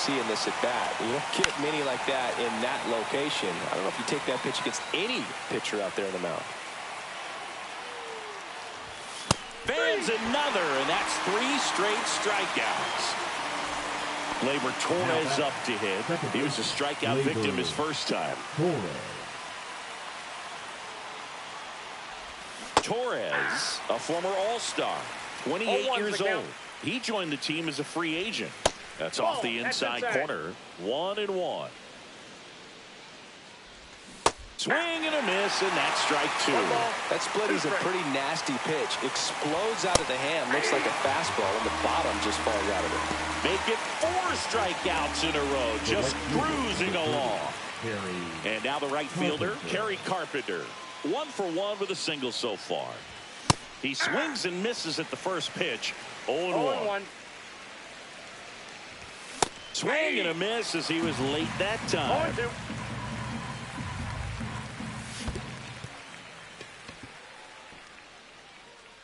see in this at bat. You don't get many like that in that location. I don't know if you take that pitch against any pitcher out there on the mound. Fans another, and that's 3 straight strikeouts. Gleyber Torres up to hit. He was a strikeout victim his first time. Torres, a former All-Star, 28 years old. He joined the team as a free agent. That's off the inside corner. 1-1. Swing and a miss, and that's strike 2. That split is a pretty nasty pitch. Explodes out of the hand. Looks like a fastball, and the bottom just falls out of it. Make it 4 strikeouts in a row. Just cruising along. And now the right fielder, Kerry Carpenter. 1 for 1 with a single so far. He swings and misses at the first pitch. 0-1. Swing and a miss as he was late that time. 0-2.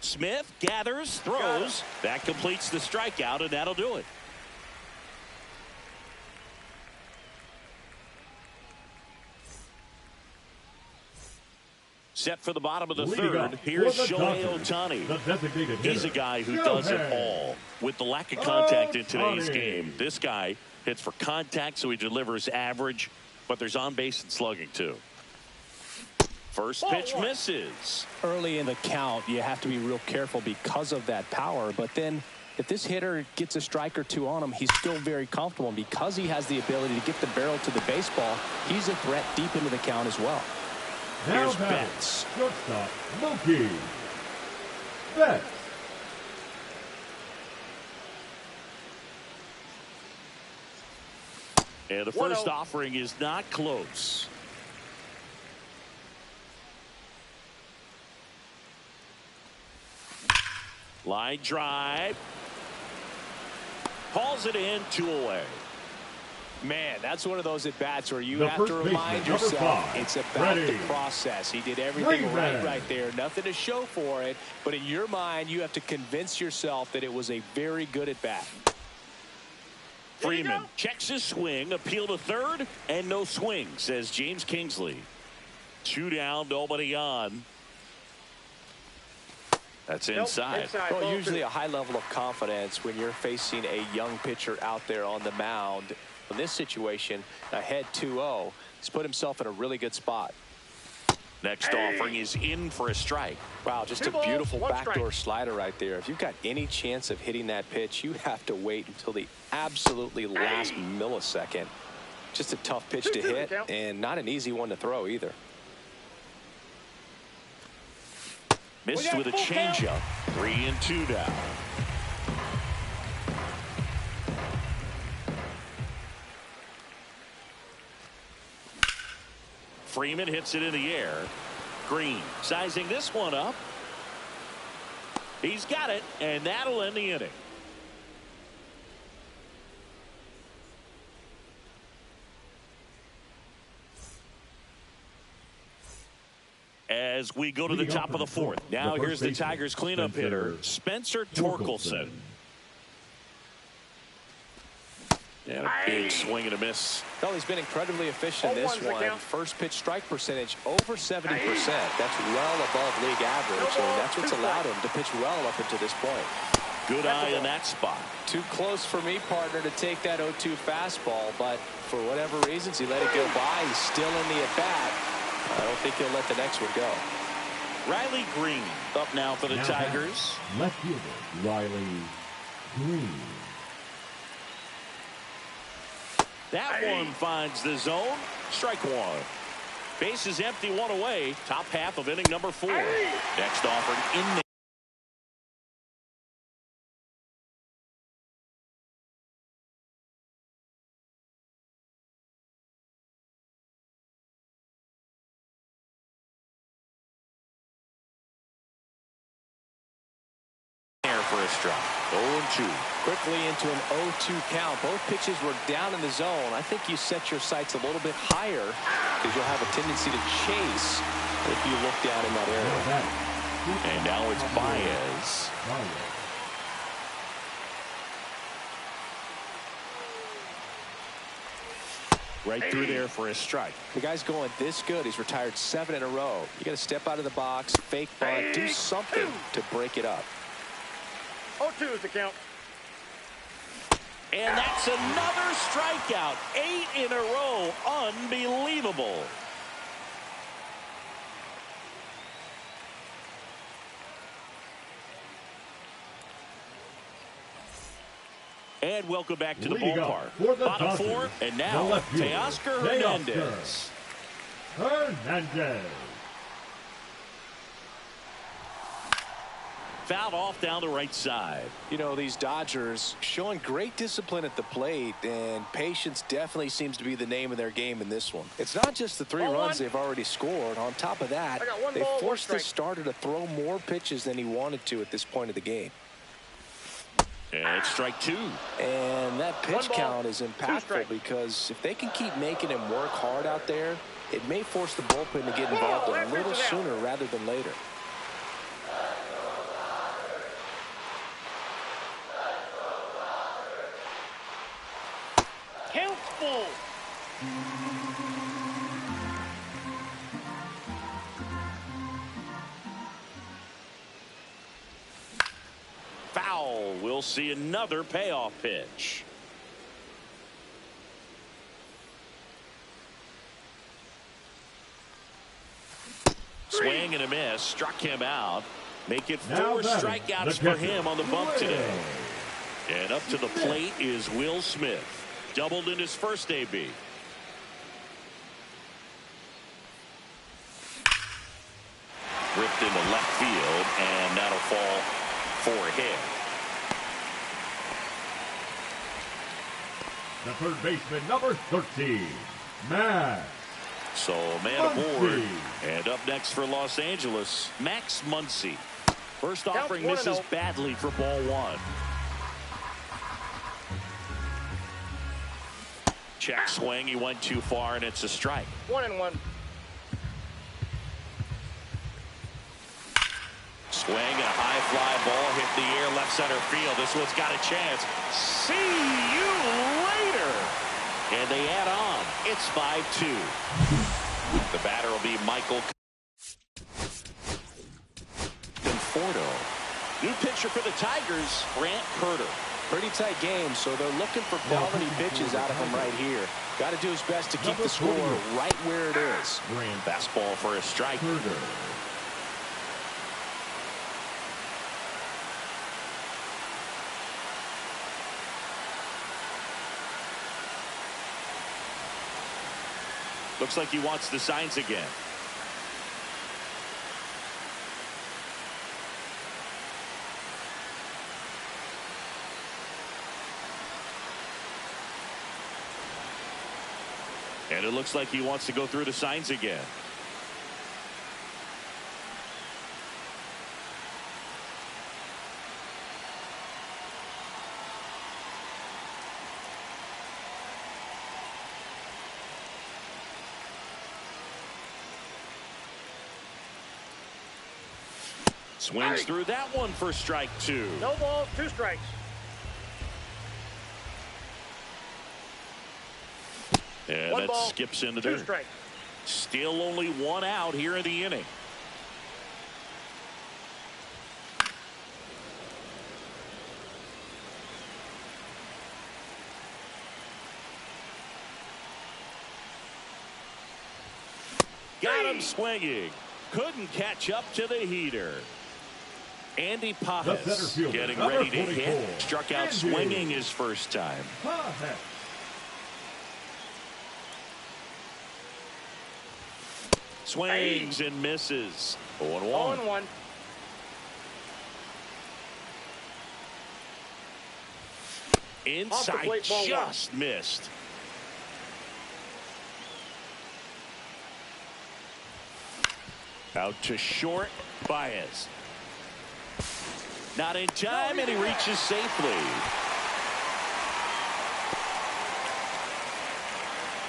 Smith gathers, throws. That completes the strikeout, and that'll do it. Set for the bottom of the third. Here's Shohei Ohtani. He's a guy who does it all. With the lack of contact in today's game, this guy hits for contact, so he delivers average, but there's on base and slugging too. First pitch misses. Early in the count, you have to be real careful because of that power. But then if this hitter gets a strike or 2 on him, he's still very comfortable. And because he has the ability to get the barrel to the baseball, he's a threat deep into the count as well. Here's Betts. Shortstop, Mookie Betts. And the first offering is not close. Line drive. Calls it in, 2 away. Man, that's one of those at-bats where you have to remind yourself it's about the process. He did everything right there. Nothing to show for it. But in your mind, you have to convince yourself that it was a very good at-bat. Freeman checks his swing, appeal to third, and no swing, says James Kingsley. 2 down, nobody on. That's inside. Well, usually a high level of confidence when you're facing a young pitcher out there on the mound. In this situation, ahead 2-0, he's put himself in a really good spot. Next offering is in for a strike. Wow, just a beautiful backdoor slider right there. If you've got any chance of hitting that pitch, you have to wait until the absolutely last millisecond. Just a tough pitch to hit, and not an easy one to throw either. Missed with a changeup. 3-2 now. Freeman hits it in the air. Green sizing this one up. He's got it, and that'll end the inning. As we go to the top of the fourth. Now here's the Tigers cleanup hitter, Spencer Torkelson. And a big swing and a miss. Well, he's been incredibly efficient in this one. First pitch strike percentage over 70%. That's well above league average, and that's what's allowed him to pitch well up until this point. Good eye in that spot. Too close for me, partner, to take that 0-2 fastball, but for whatever reasons, he let it go by. He's still in the at-bat. I don't think he'll let the next one go. Riley Green up now for the Tigers. Left fielder Riley Green. That one finds the zone. Strike 1. Base is empty, 1 away. Top half of inning number 4. Next offering in there. For a strike. 0-2. Quickly into an 0-2 count. Both pitches were down in the zone. I think you set your sights a little bit higher because you'll have a tendency to chase if you look down in that area. And now it's Baez. Right through there for a strike. The guy's going this good. He's retired 7 in a row. You got to step out of the box, fake bunt, do something to break it up. 0-2 is the count. And that's another strikeout. 8 in a row. Unbelievable. And welcome back to the ballpark. Bottom 4, and now Teoscar Hernandez. Fouled off down the right side. You know, these Dodgers showing great discipline at the plate, and patience definitely seems to be the name of their game in this one. It's not just the 3 runs they've already scored. On top of that, they forced the starter to throw more pitches than he wanted to at this point of the game. And it's strike 2. And that pitch count is impactful because if they can keep making him work hard out there, it may force the bullpen to get involved a little sooner rather than later. Count full. Foul. We'll see another payoff pitch. Swing and a miss. Struck him out. Make it 4 strikeouts for him on the bump today. And up to the plate is Will Smith. Doubled in his first AB. Ripped into left field, and that'll fall for a hit. The third baseman, number 13, Max. So man aboard. And up next for Los Angeles, Max Muncy. First offering misses badly for ball 1. Check swing. He went too far, and it's a strike. 1-1. Swing and a high fly ball hit the air left center field. This one's got a chance. See you later. And they add on. It's 5-2. The batter will be Michael Conforto. New pitcher for the Tigers, Grant Herter. Pretty tight game, so they're looking for quality pitches out of him right here. Got to do his best to keep the score right where it is. Fastball for a strike. Looks like he wants the signs again. And it looks like he wants to go through the signs again. Swings through that one for strike 2. No balls, 2 strikes. And that skips into 2 there. strikes. Still only 1 out here in the inning. Got him swinging. Couldn't catch up to the heater. Andy Pages getting ready to hit. Struck out swinging his first time. Swings and misses. 0-1. 0-1. Inside, just missed. Out to short, Baez. Not in time, and he reaches safely.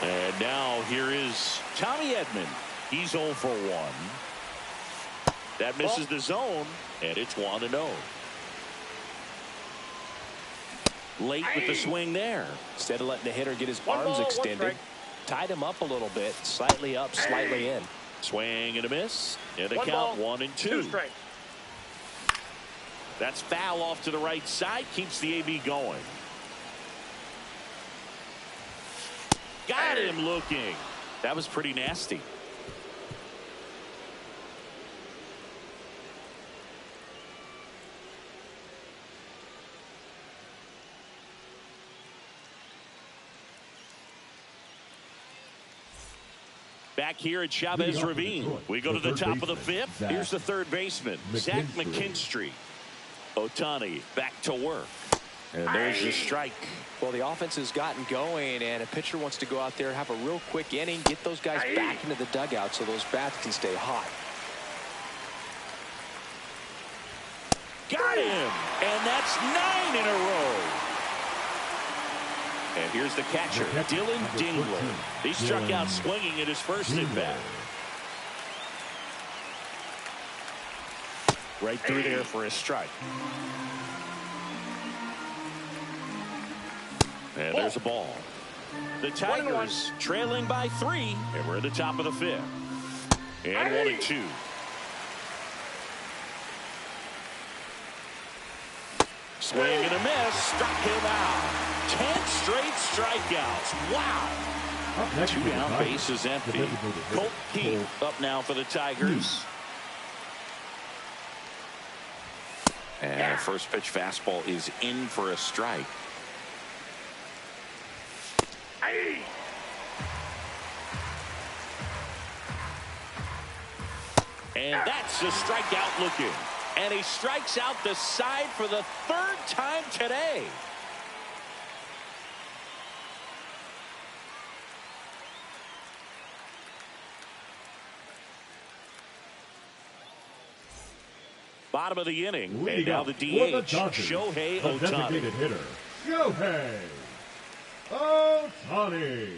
And now here is Tommy Edman. He's 0 for 1. That misses the zone, and it's 1-0. Late with the swing there. Instead of letting the hitter get his arms extended, Tied him up a little bit. Slightly up, slightly in. Swing and a miss. And the One count ball, 1-2. 2 strikes. That's foul off to the right side. Keeps the AB going. Got him looking. That was pretty nasty. Back here at Chavez Ravine, we go to the top of the fifth. Here's the third baseman, Zach McKinstry. Ohtani back to work. And there's the strike. Well, the offense has gotten going, and a pitcher wants to go out there, have a real quick inning, get those guys back into the dugout so those bats can stay hot. Got him! And that's 9 in a row. And here's the catcher, Dylan Dingler. He struck out swinging at his first at-bat. Right through there for a strike. And there's a ball. The Tigers trailing by 3, and we're at the top of the fifth. And 1-2. Swing and a miss, struck him out. 10 straight strikeouts. Wow. 2 down, base is empty. Colt Keith up now for the Tigers. And first pitch fastball is in for a strike. And that's a strikeout looking. And he strikes out the side for the 3rd time today. Bottom of the inning, and now the DH, Shohei Ohtani. Designated hitter, Shohei Ohtani.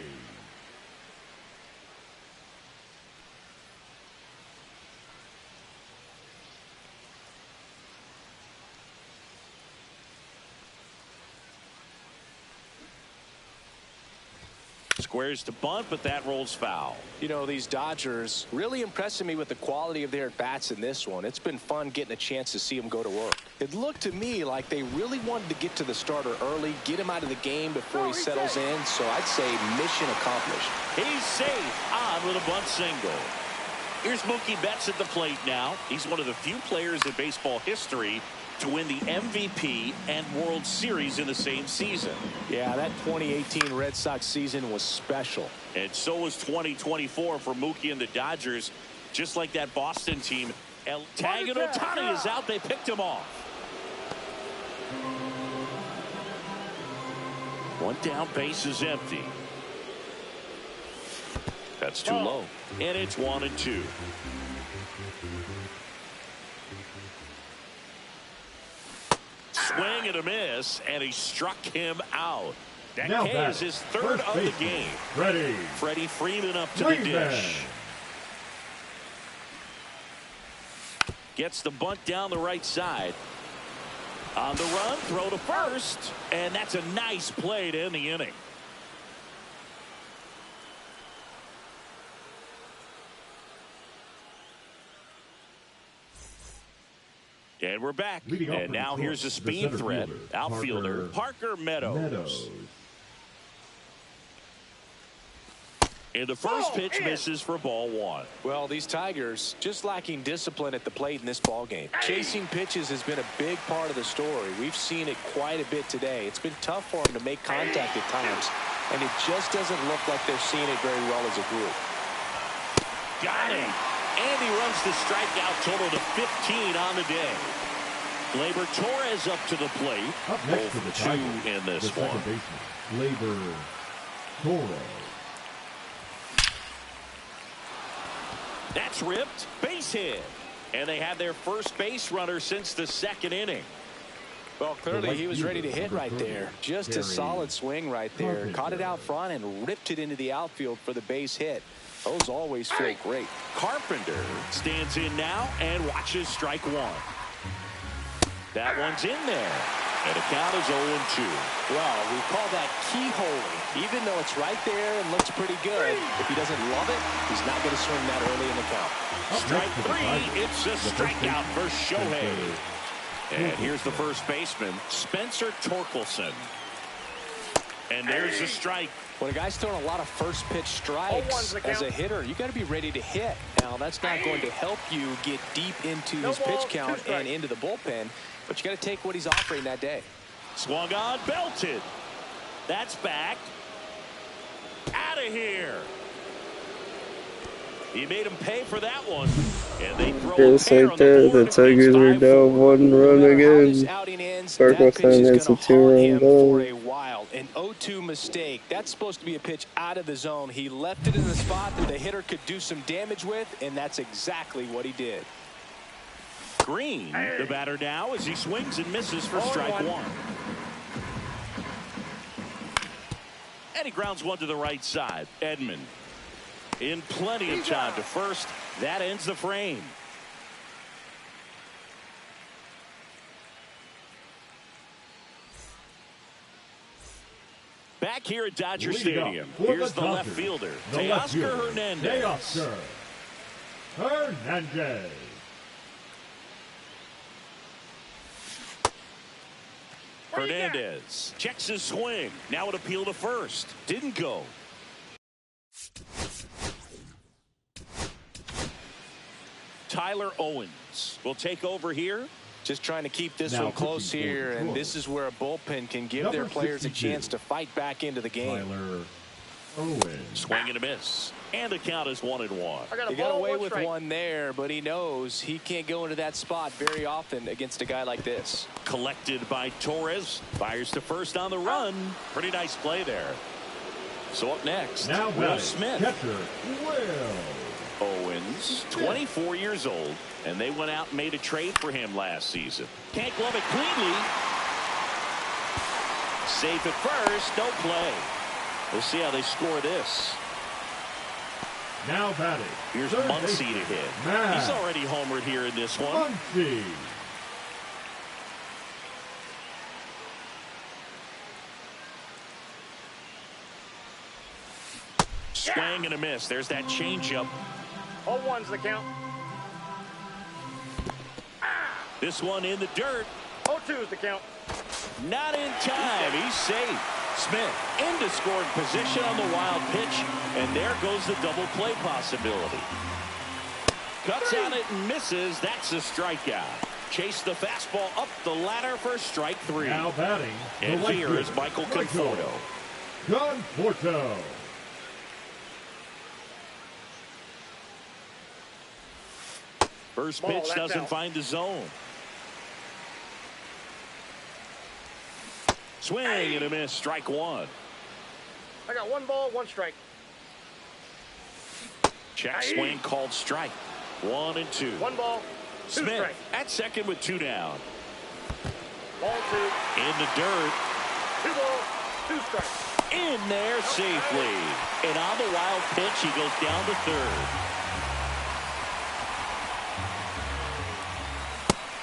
Squares to bunt, but that rolls foul. You know, these Dodgers really impressing me with the quality of their at-bats in this one. It's been fun getting a chance to see them go to work. It looked to me like they really wanted to get to the starter early, get him out of the game before he settles in. So I'd say mission accomplished. He's safe on with a bunt single. Here's Mookie Betts at the plate now. He's one of the few players in baseball history to win the MVP and World Series in the same season. Yeah, that 2018 Red Sox season was special. And so was 2024 for Mookie and the Dodgers. Just like that Boston team. Tag and Ohtani is out. They picked him off. 1 down, base is empty. That's too low. And it's 1-2. Swing and a miss, and he struck him out. That is his 3rd of the game. Freddie Freeman up to the dish. Gets the bunt down the right side. On the run, throw to first, and that's a nice play to end the inning. And we're back. And now here's a speed threat. Outfielder Parker Meadows. And the first pitch misses for ball 1. Well, these Tigers just lacking discipline at the plate in this ball game. Chasing pitches has been a big part of the story. We've seen it quite a bit today. It's been tough for them to make contact at times, and it just doesn't look like they're seeing it very well as a group. Got him. And he runs the strikeout total to 15 on the day. Gleyber Torres up to the plate. Up next to the Tigers, in this the one. Second baseman, Gleyber Torres. That's ripped. Base hit. And they have their first base runner since the 2nd inning. Well, clearly he was ready to hit right there. Just a solid swing right there. Caught it out front and ripped it into the outfield for the base hit. Those always feel great. Carpenter stands in now and watches strike 1. That one's in there. And the count is 0-2. Well, we call that keyholing. Even though it's right there and looks pretty good, if he doesn't love it, he's not going to swing that early in the count. Strike three. It's a strikeout for Shohei. And here's the first baseman, Spencer Torkelson. And there's the strike. When a guy's throwing a lot of first pitch strikes as a hitter, you got to be ready to hit. Now, that's not going to help you get deep into his pitch count and into the bullpen, but you got to take what he's offering that day. Swung on, belted. That's back. Out of here. He made him pay for that one. And they throw just like that, the Tigers are down 1 run again. Torkelson hits a 2-run double. An 0-2 mistake. That's supposed to be a pitch out of the zone. He left it in the spot that the hitter could do some damage with, and that's exactly what he did. Green, the batter now, as he swings and misses for strike one. And he grounds one to the right side. Edman in plenty of time to first. That ends the frame. Back here at Dodger Stadium, here's the left fielder, Teoscar Hernandez. Teoscar Hernandez. Hernandez checks his swing. Now an appeal to first. Didn't go. Tyler Owens will take over here. Just trying to keep this one close here, and this is where a bullpen can give their players a chance to fight back into the game. Tyler Owens. Swing and a miss. And the count is 1-1. He got away with one there, but he knows he can't go into that spot very often against a guy like this. Collected by Torres. Fires to first on the run. Pretty nice play there. So up next, now Will Smith. Catcher, Will Owens, 24 years old, and they went out and made a trade for him last season. Can't glove it cleanly. Safe at first, no play. We'll see how they score this. Now batting. Here's Muncy to hit. He's already homered here in this one. Muncy. Swing and a miss. There's that changeup. 0-1's the count. This one in the dirt. 0-2's the count. Not in time. He's safe. Smith into scoring position on the wild pitch, and there goes the double play possibility. Cuts on it and misses. That's a strikeout. Chase the fastball up the ladder for strike three. Now batting. And here is Michael Conforto. Conforto. First pitch doesn't find the zone. Swing and a miss. Strike one. I got 1 ball, 1 strike. Check swing called strike. 1-2. 1 ball, 2 Smith strike. at second with 2 down. Ball 2. In the dirt. 2 balls, 2 strikes. In there safely. And on the wild pitch, he goes down to third.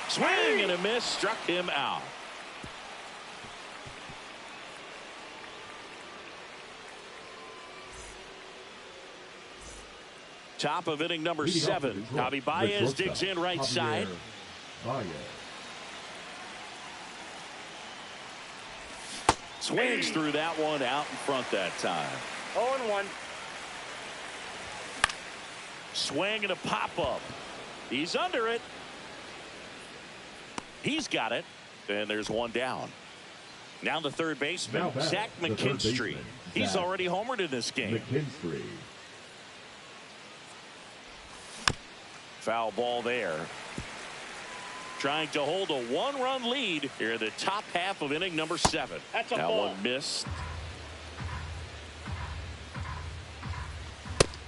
Swing and a miss. Struck him out. Top of inning number 7. Javi Baez digs in right side. Swings through that one out in front that time. 0-1. Swing and a pop-up. He's under it. He's got it. And there's one down. Now the third baseman, Zach McKinstry. He's already homered in this game. McKinstry. Foul ball there. Trying to hold a 1-run lead here in the top half of inning number 7. That's a that ball. One missed.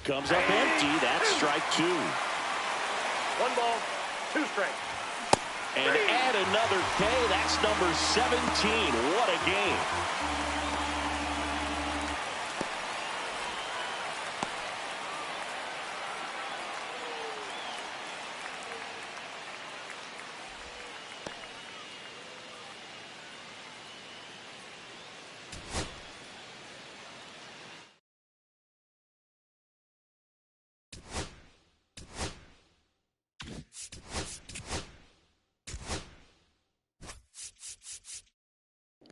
Comes up empty. That's strike 2. 1 ball, 2 strikes. And add another K. That's number 17. What a game.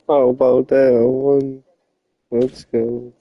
How about that one? Let's go.